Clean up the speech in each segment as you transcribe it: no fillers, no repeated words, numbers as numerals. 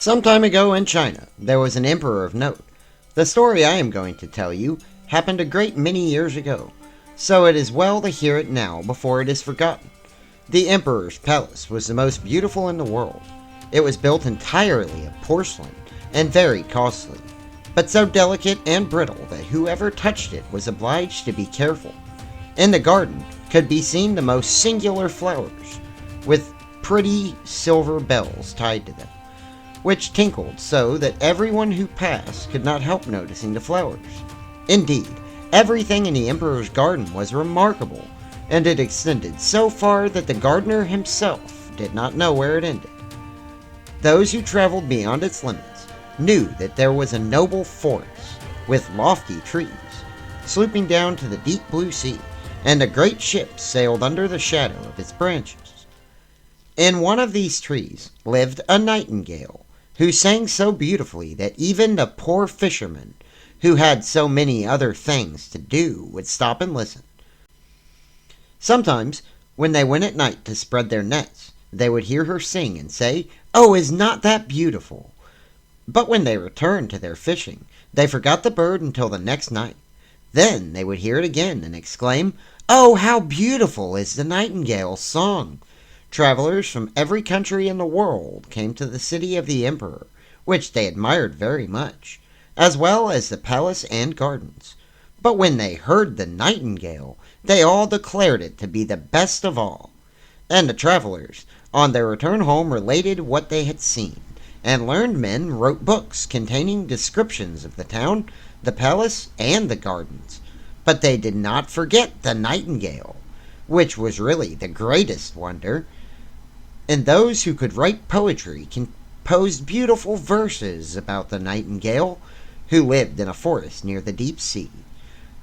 Some time ago in China, there was an emperor of note. The story I am going to tell you happened a great many years ago, so it is well to hear it now before it is forgotten. The emperor's palace was the most beautiful in the world. It was built entirely of porcelain and very costly, but so delicate and brittle that whoever touched it was obliged to be careful. In the garden could be seen the most singular flowers, with pretty silver bells tied to them, which tinkled so that everyone who passed could not help noticing the flowers. Indeed, everything in the emperor's garden was remarkable, and it extended so far that the gardener himself did not know where it ended. Those who traveled beyond its limits knew that there was a noble forest with lofty trees, slooping down to the deep blue sea, and a great ship sailed under the shadow of its branches. In one of these trees lived a nightingale, who sang so beautifully that even the poor fishermen, who had so many other things to do, would stop and listen. Sometimes, when they went at night to spread their nets, they would hear her sing and say, "Oh, is not that beautiful?" But when they returned to their fishing, they forgot the bird until the next night. Then they would hear it again and exclaim, "Oh, how beautiful is the nightingale's song!" Travelers from every country in the world came to the city of the emperor, which they admired very much, as well as the palace and gardens. But when they heard the nightingale, they all declared it to be the best of all. And the travelers, on their return home, related what they had seen, and learned men wrote books containing descriptions of the town, the palace, and the gardens. But they did not forget the nightingale, which was really the greatest wonder. And those who could write poetry composed beautiful verses about the nightingale, who lived in a forest near the deep sea.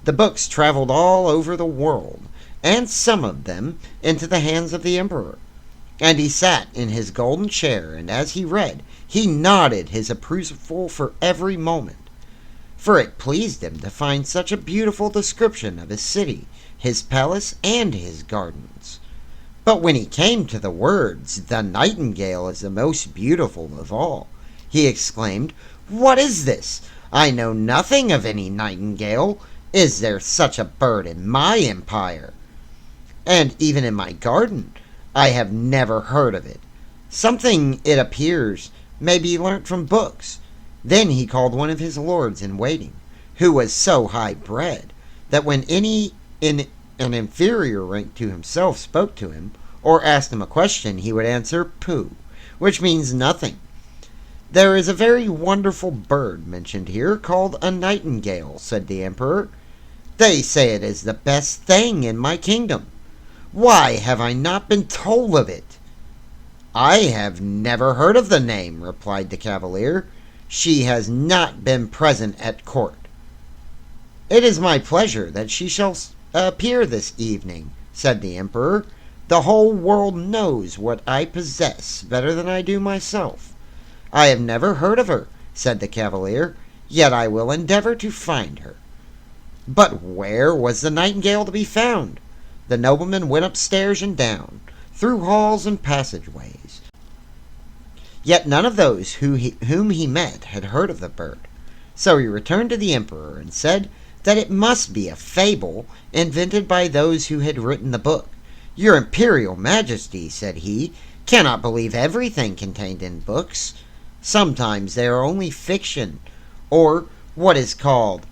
The books traveled all over the world, and some of them into the hands of the emperor. And he sat in his golden chair, and as he read, he nodded his approval for every moment. For it pleased him to find such a beautiful description of his city, his palace, and his gardens. But when he came to the words, "The nightingale is the most beautiful of all," he exclaimed, "What is this? I know nothing of any nightingale. Is there such a bird in my empire? And even in my garden, I have never heard of it. Something, it appears, may be learnt from books." Then he called one of his lords in waiting, who was so high-bred that when any in an inferior rank to himself spoke to him, or asked him a question, he would answer "Pooh," which means nothing. "There is a very wonderful bird mentioned here, called a nightingale," said the emperor. "They say it is the best thing in my kingdom. Why have I not been told of it?" "I have never heard of the name," replied the cavalier. "She has not been present at court." "It is my pleasure that she shall appear this evening," said the emperor. "The whole world knows what I possess better than I do myself." "I have never heard of her," said the cavalier, "yet I will endeavor to find her." But where was the nightingale to be found? The nobleman went upstairs and down, through halls and passageways. Yet none of those whom he met had heard of the bird. So he returned to the emperor and said that it must be a fable invented by those who had written the book. "Your imperial majesty," said he, "cannot believe everything contained in books. Sometimes they are only fiction, or what is called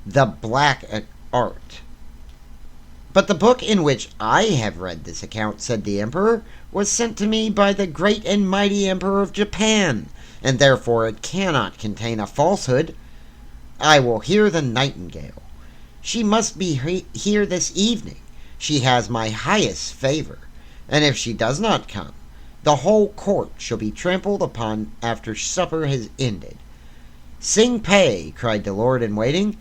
the black art." "But the book in which I have read this account," said the emperor, "was sent to me by the great and mighty emperor of Japan, and therefore it cannot contain a falsehood. I will hear the nightingale. She must be here this evening. She has my highest favor, and if she does not come, the whole court shall be trampled upon after supper has ended." "Sing pay," cried the lord in waiting,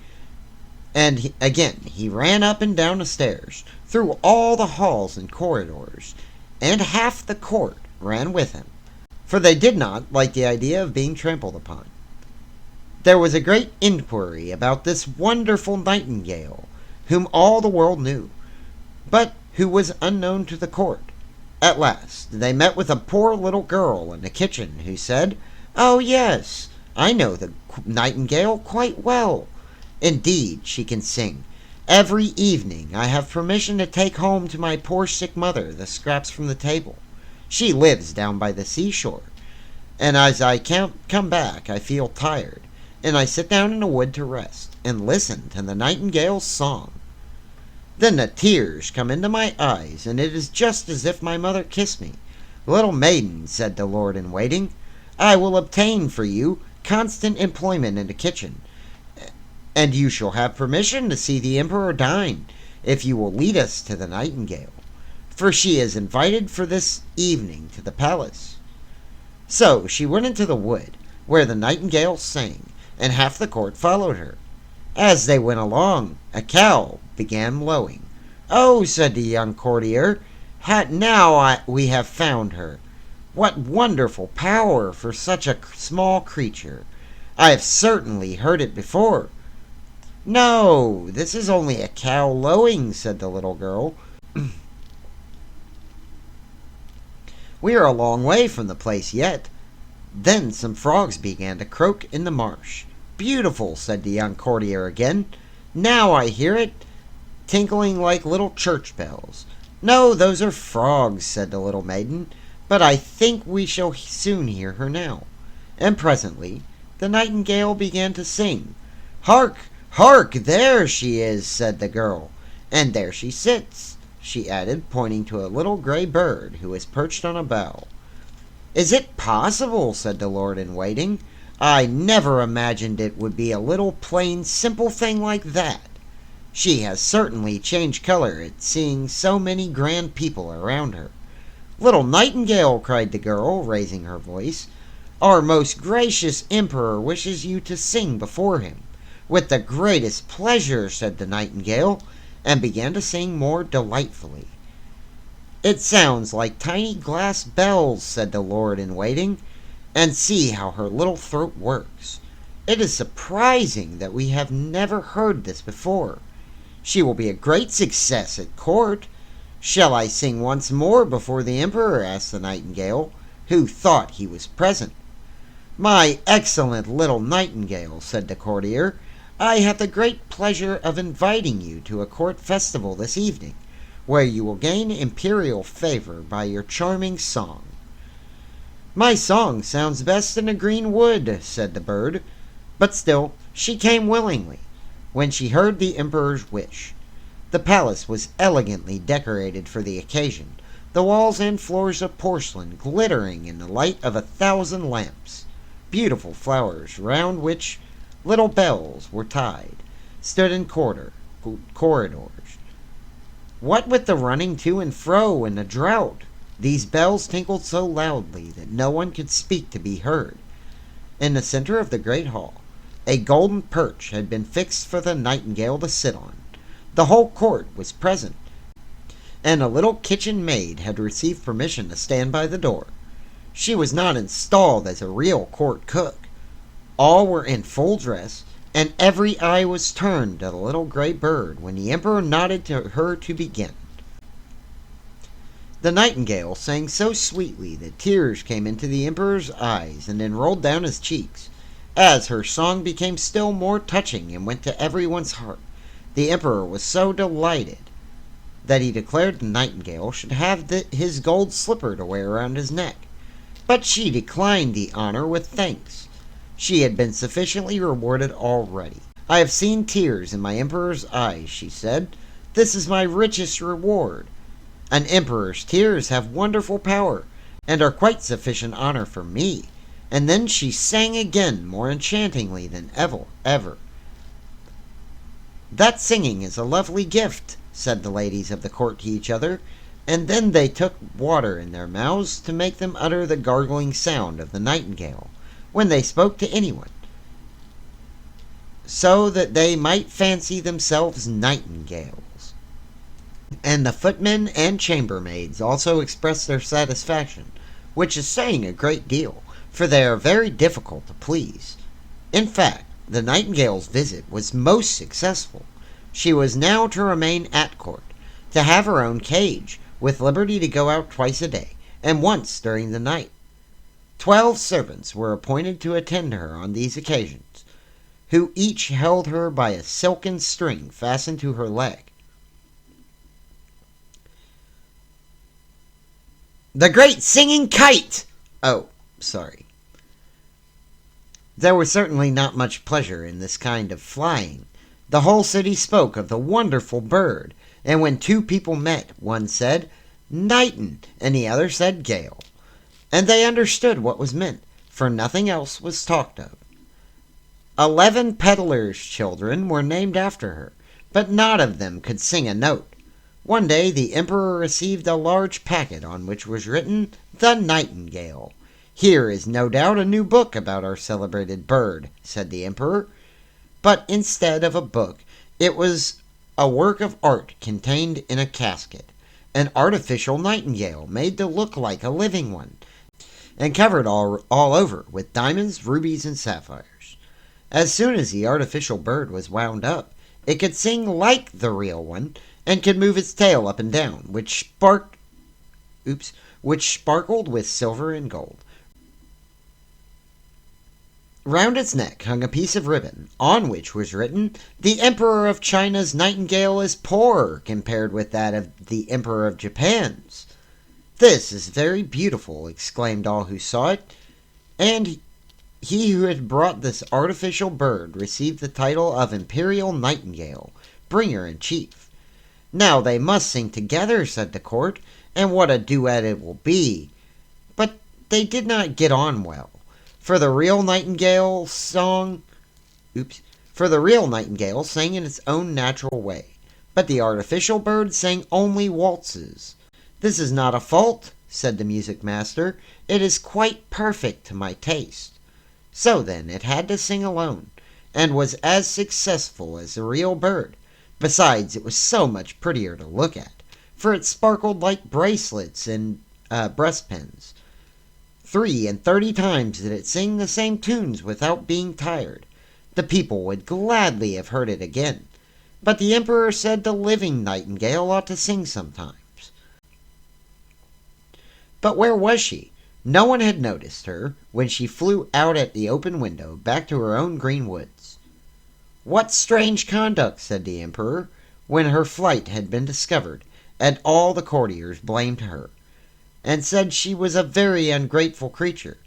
and again he ran up and down the stairs, through all the halls and corridors, and half the court ran with him, for they did not like the idea of being trampled upon. There was a great inquiry about this wonderful nightingale, whom all the world knew, but who was unknown to the court. At last they met with a poor little girl in the kitchen, who said, "Oh, yes, I know the nightingale quite well. Indeed, she can sing. Every evening I have permission to take home to my poor sick mother the scraps from the table. She lives down by the seashore, and as I can't come back I feel tired, and I sit down in the wood to rest, and listen to the nightingale's song. Then the tears come into my eyes, and it is just as if my mother kissed me. Little maiden, said the lord in waiting, I will obtain for you constant employment in the kitchen, and you shall have permission to see the emperor dine, if you will lead us to the nightingale, for she is invited for this evening to the palace." So she went into the wood, where the nightingale sang, and half the court followed her. As they went along, a cow began lowing. "Oh," said the young courtier, we have found her. What wonderful power for such a small creature! I have certainly heard it before." "No, this is only a cow lowing," said the little girl. "We are a long way from the place yet." Then some frogs began to croak in the marsh. "Beautiful," said the young courtier again. "Now I hear it, tinkling like little church bells." "No, those are frogs," said the little maiden, "but I think we shall soon hear her now." And presently the nightingale began to sing. "Hark! Hark! There she is," said the girl. "And there she sits," she added, pointing to a little gray bird who was perched on a bough. "Is it possible?" said the lord in waiting. "I never imagined it would be a little plain simple thing like that. She has certainly changed color at seeing so many grand people around her." "Little nightingale," cried the girl, raising her voice, "our most gracious emperor wishes you to sing before him." "With the greatest pleasure," said the nightingale, and began to sing more delightfully. "It sounds like tiny glass bells," said the lord in waiting, "and see how her little throat works. It is surprising that we have never heard this before. She will be a great success at court." "Shall I sing once more before the emperor?" asked the nightingale, who thought he was present. "My excellent little nightingale," said the courtier, "I have the great pleasure of inviting you to a court festival this evening, where you will gain imperial favor by your charming song." "My song sounds best in a green wood," said the bird, but still she came willingly, when she heard the emperor's wish. The palace was elegantly decorated for the occasion, the walls and floors of porcelain glittering in the light of 1,000 lamps. Beautiful flowers, round which little bells were tied, stood in corridors. What with the running to and fro and the drought, these bells tinkled so loudly that no one could speak to be heard. In the center of the great hall, a golden perch had been fixed for the nightingale to sit on. The whole court was present, and a little kitchen maid had received permission to stand by the door. She was not installed as a real court cook. All were in full dress, and every eye was turned to the little gray bird when the emperor nodded to her to begin. The nightingale sang so sweetly that tears came into the emperor's eyes and then rolled down his cheeks. As her song became still more touching and went to everyone's heart, the emperor was so delighted that he declared the nightingale should have his gold slipper to wear around his neck. But she declined the honor with thanks. She had been sufficiently rewarded already. "I have seen tears in my emperor's eyes," she said. "This is my richest reward. An emperor's tears have wonderful power, and are quite sufficient honor for me." And then she sang again more enchantingly than ever. "That singing is a lovely gift," said the ladies of the court to each other, and then they took water in their mouths to make them utter the gargling sound of the nightingale when they spoke to anyone, so that they might fancy themselves nightingales. And the footmen and chambermaids also expressed their satisfaction, which is saying a great deal, for they are very difficult to please. In fact, the nightingale's visit was most successful. She was now to remain at court, to have her own cage, with liberty to go out twice a day, and once during the night. 12 servants were appointed to attend her on these occasions, who each held her by a silken string fastened to her leg. The great singing kite! Oh, sorry. There was certainly not much pleasure in this kind of flying. The whole city spoke of the wonderful bird, and when two people met, one said, "Nightin," and the other said, "Gale." And they understood what was meant, for nothing else was talked of. 11 peddlers' children were named after her, but not of them could sing a note. One day the emperor received a large packet on which was written, "The Nightingale." "Here is no doubt a new book about our celebrated bird," said the emperor. But instead of a book, it was a work of art contained in a casket, an artificial nightingale made to look like a living one, and covered all over with diamonds, rubies, and sapphires. As soon as the artificial bird was wound up, it could sing like the real one, and could move its tail up and down, which sparkled with silver and gold. Round its neck hung a piece of ribbon, on which was written, "The Emperor of China's nightingale is poor compared with that of the Emperor of Japan's." "This is very beautiful," exclaimed all who saw it, and he who had brought this artificial bird received the title of Imperial Nightingale, bringer in chief. "Now they must sing together," said the court, "and what a duet it will be!" But they did not get on well. For the real nightingale sang in its own natural way, but the artificial bird sang only waltzes. "This is not a fault," said the music master. "It is quite perfect to my taste." So then it had to sing alone, and was as successful as the real bird. Besides, it was so much prettier to look at, for it sparkled like bracelets and breastpins. 33 times did it sing the same tunes without being tired. The people would gladly have heard it again, but the emperor said the living nightingale ought to sing sometimes. But where was she? No one had noticed her when she flew out at the open window back to her own green woods. "What strange conduct!" said the emperor, when her flight had been discovered, and all the courtiers blamed her, and said she was a very ungrateful creature.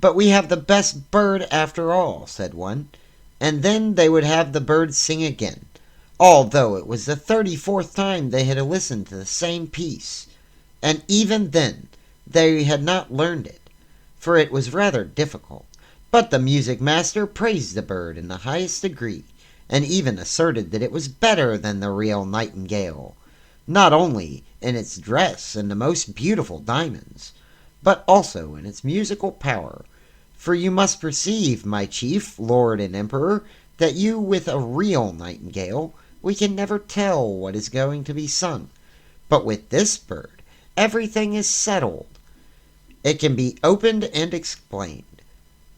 "But we have the best bird after all," said one, and then they would have the bird sing again, although it was the 34th time they had listened to the same piece, and even then they had not learned it, for it was rather difficult. But the music master praised the bird in the highest degree, and even asserted that it was better than the real nightingale, not only in its dress and the most beautiful diamonds, but also in its musical power. For you must perceive, my chief, lord, and emperor, that with a real nightingale we can never tell what is going to be sung. But with this bird everything is settled. It can be opened and explained,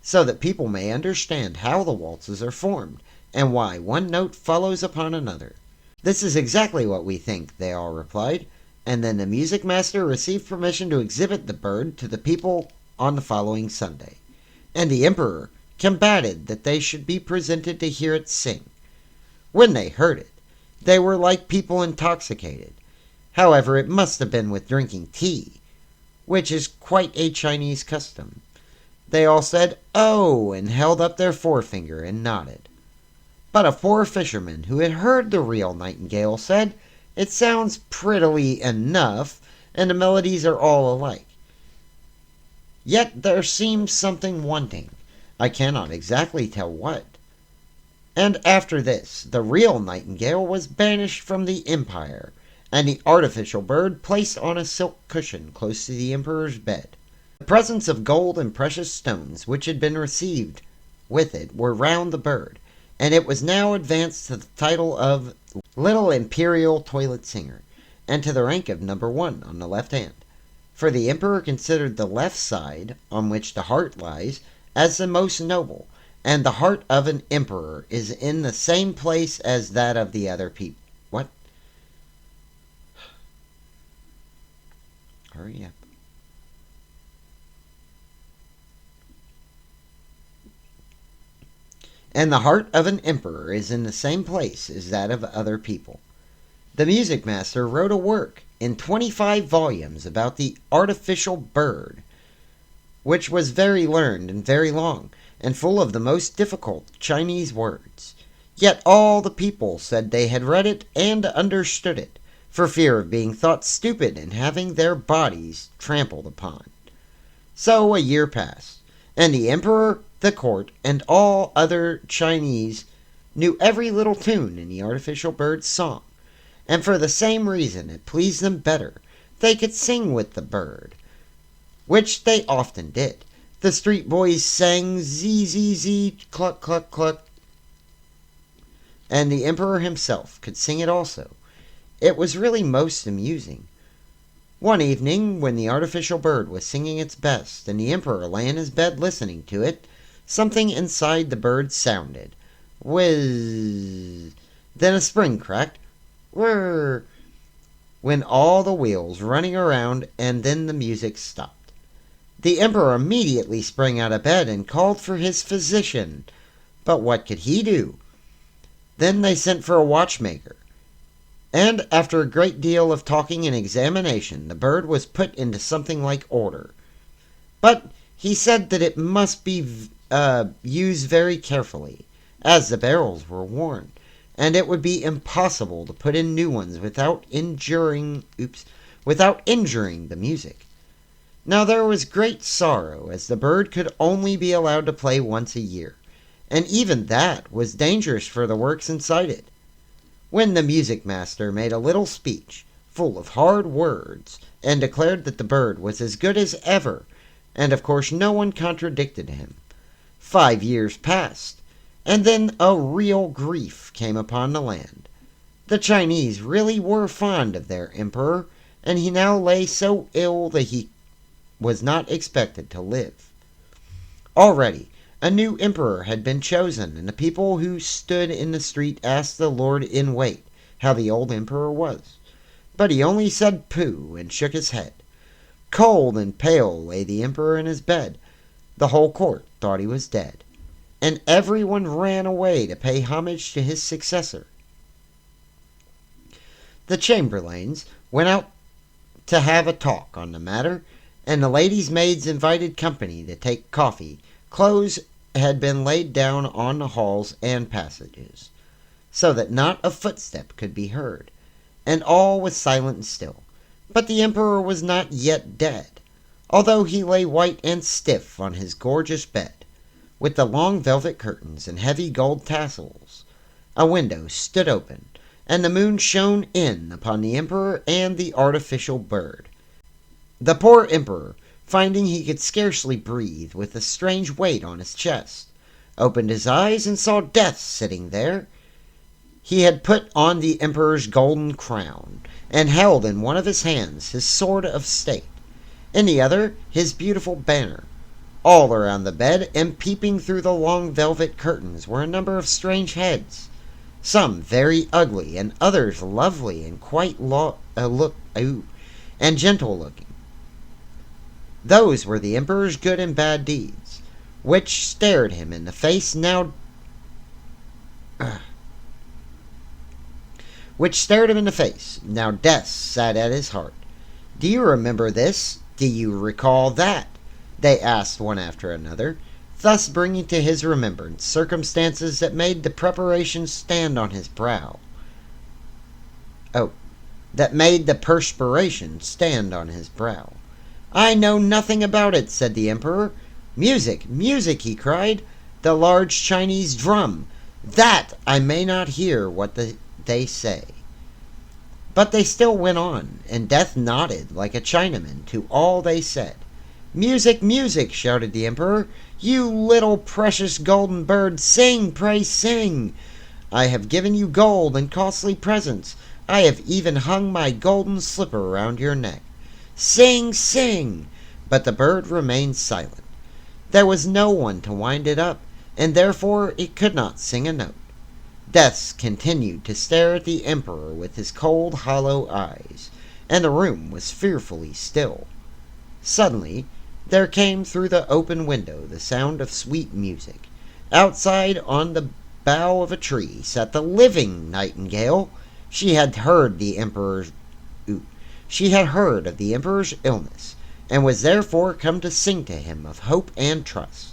so that people may understand how the waltzes are formed, and why one note follows upon another." "This is exactly what we think," they all replied, and then the music master received permission to exhibit the bird to the people on the following Sunday, and the emperor commanded that they should be presented to hear it sing. When they heard it, they were like people intoxicated. However, it must have been with drinking tea, which is quite a Chinese custom. They all said, "Oh," and held up their forefinger and nodded. But a poor fisherman who had heard the real nightingale said, "It sounds prettily enough, and the melodies are all alike. Yet there seems something wanting. I cannot exactly tell what." And after this, the real nightingale was banished from the empire, and the artificial bird placed on a silk cushion close to the emperor's bed. The presents of gold and precious stones which had been received with it were round the bird, and it was now advanced to the title of Little Imperial Toilet Singer, and to the rank of number 1 on the left hand. For the emperor considered the left side, on which the heart lies, as the most noble, and the heart of an emperor is in the same place as that of the other people. What? Hurry up. and the heart of an emperor is in the same place as that of other people. The music master wrote a work in 25 volumes about the artificial bird, which was very learned and very long, and full of the most difficult Chinese words. Yet all the people said they had read it and understood it, for fear of being thought stupid and having their bodies trampled upon. So a year passed, and the emperor, the court, and all other Chinese knew every little tune in the artificial bird's song, and for the same reason it pleased them better. They could sing with the bird, which they often did. The street boys sang zee zee zee, cluck cluck cluck, and the emperor himself could sing it also. It was really most amusing. One evening, when the artificial bird was singing its best, and the emperor lay in his bed listening to it, something inside the bird sounded. Whiz! Then a spring cracked. Whirr! Went all the wheels running around, and then the music stopped. The emperor immediately sprang out of bed and called for his physician. But what could he do? Then they sent for a watchmaker, and after a great deal of talking and examination, the bird was put into something like order. But he said that it must be used very carefully, as the barrels were worn, and it would be impossible to put in new ones without injuring the music. Now there was great sorrow, as the bird could only be allowed to play once a year, and even that was dangerous for the works inside it. When the music master made a little speech, full of hard words, and declared that the bird was as good as ever, and of course no one contradicted him. 5 years passed, and then a real grief came upon the land. The Chinese really were fond of their emperor, and he now lay so ill that he was not expected to live. Already a new emperor had been chosen, and the people who stood in the street asked the lord-in-wait how the old emperor was. But he only said pooh and shook his head. Cold and pale lay the emperor in his bed. The whole court thought he was dead, and everyone ran away to pay homage to his successor. The chamberlains went out to have a talk on the matter, and the ladies' maids invited company to take coffee. Clothes had been laid down on the halls and passages, so that not a footstep could be heard, and all was silent and still. But the emperor was not yet dead, although he lay white and stiff on his gorgeous bed, with the long velvet curtains and heavy gold tassels. A window stood open, and the moon shone in upon the emperor and the artificial bird. The poor emperor, finding he could scarcely breathe with a strange weight on his chest, opened his eyes and saw Death sitting there. He had put on the emperor's golden crown, and held in one of his hands his sword of state, in the other his beautiful banner. All around the bed, and peeping through the long velvet curtains, were a number of strange heads, some very ugly, and others lovely and quite and gentle looking. Those were the emperor's good and bad deeds, which stared him in the face now. Now death sat at his heart. "Do you remember this? Do you recall that?" they asked one after another, thus bringing to his remembrance circumstances that made the perspiration stand on his brow. "I know nothing about it," said the emperor. "Music, music," he cried. "The large Chinese drum. That I may not hear what they say." But they still went on, and Death nodded like a Chinaman to all they said. "Music, music," shouted the emperor. "You little precious golden bird, sing, pray sing. I have given you gold and costly presents. I have even hung my golden slipper round your neck. Sing, sing!" But the bird remained silent. There was no one to wind it up, and therefore it could not sing a note. Death continued to stare at the emperor with his cold, hollow eyes, and the room was fearfully still. Suddenly there came through the open window the sound of sweet music. Outside on the bough of a tree sat the living nightingale. She had heard the emperor's she had heard of the emperor's illness, and was therefore come to sing to him of hope and trust.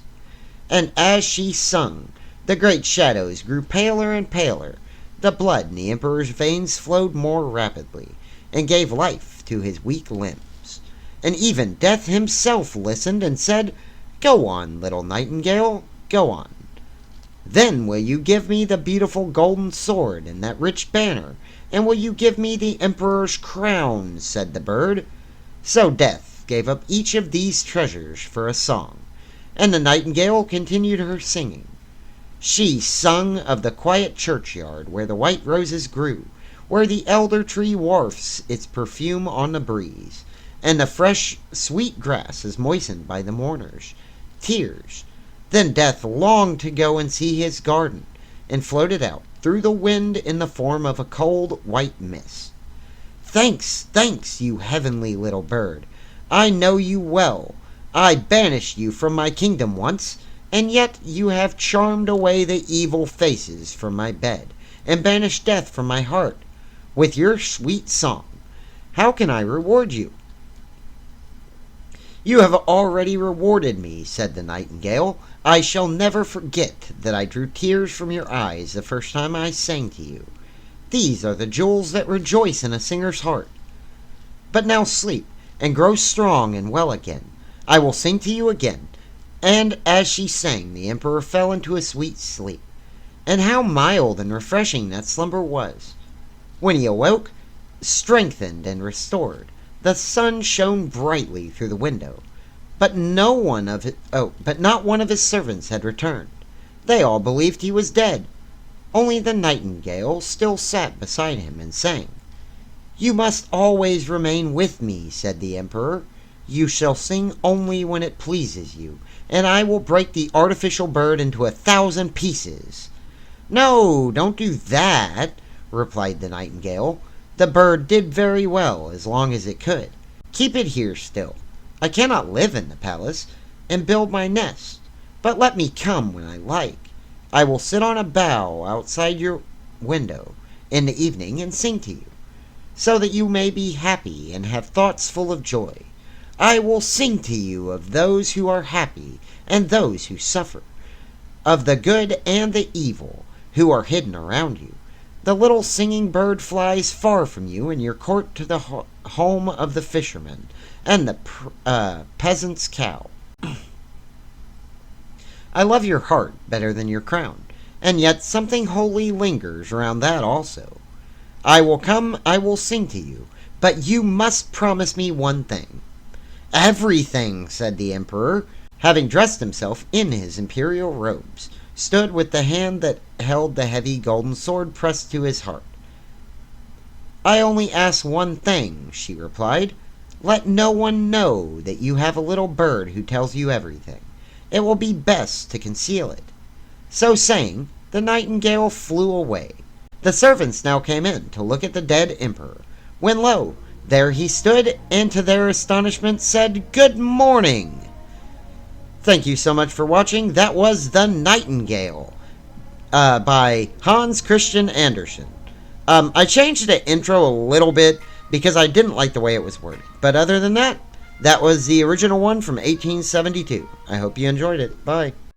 And as she sung, the great shadows grew paler and paler. The blood in the emperor's veins flowed more rapidly, and gave life to his weak limbs. And even Death himself listened and said, "Go on, little nightingale, go on. Then will you give me the beautiful golden sword and that rich banner, and will you give me the emperor's crown?" said the bird. So Death gave up each of these treasures for a song, and the nightingale continued her singing. She sung of the quiet churchyard where the white roses grew, where the elder tree wafts its perfume on the breeze, and the fresh, sweet grass is moistened by the mourners' tears. Then Death longed to go and see his garden, and floated out through the wind in the form of a cold white mist. "Thanks, thanks, you heavenly little bird. I know you well. I banished you from my kingdom once, and yet you have charmed away the evil faces from my bed, and banished death from my heart with your sweet song. How can I reward you?" "You have already rewarded me," said the nightingale. "I shall never forget that I drew tears from your eyes the first time I sang to you. These are the jewels that rejoice in a singer's heart. But now sleep, and grow strong and well again. I will sing to you again." And as she sang, the emperor fell into a sweet sleep. And how mild and refreshing that slumber was! When he awoke, strengthened and restored, the sun shone brightly through the window, but not one of his servants had returned. They all believed he was dead. Only the nightingale still sat beside him and sang. "You must always remain with me," said the emperor. "You shall sing only when it pleases you, and I will break the artificial bird into 1,000 pieces." "No, don't do that," replied the nightingale. "The bird did very well as long as it could. Keep it here still. I cannot live in the palace and build my nest, but let me come when I like. I will sit on a bough outside your window in the evening and sing to you, so that you may be happy and have thoughts full of joy. I will sing to you of those who are happy and those who suffer, of the good and the evil who are hidden around you. The little singing bird flies far from you in your court to the home of the fisherman and the peasant's cow. I love your heart better than your crown, and yet something holy lingers around that also. I will come, I will sing to you, but you must promise me one thing." "Everything," said the emperor, having dressed himself in his imperial robes, stood with the hand that held the heavy golden sword pressed to his heart. "I only ask one thing," she replied. "Let no one know that you have a little bird who tells you everything. It will be best to conceal it." So saying, the nightingale flew away. The servants now came in to look at the dead emperor, when lo, there he stood, and to their astonishment said, "Good morning." Thank you so much for watching. That was The Nightingale by Hans Christian Andersen. I changed the intro a little bit because I didn't like the way it was worded. But other than that, that was the original one from 1872. I hope you enjoyed it. Bye.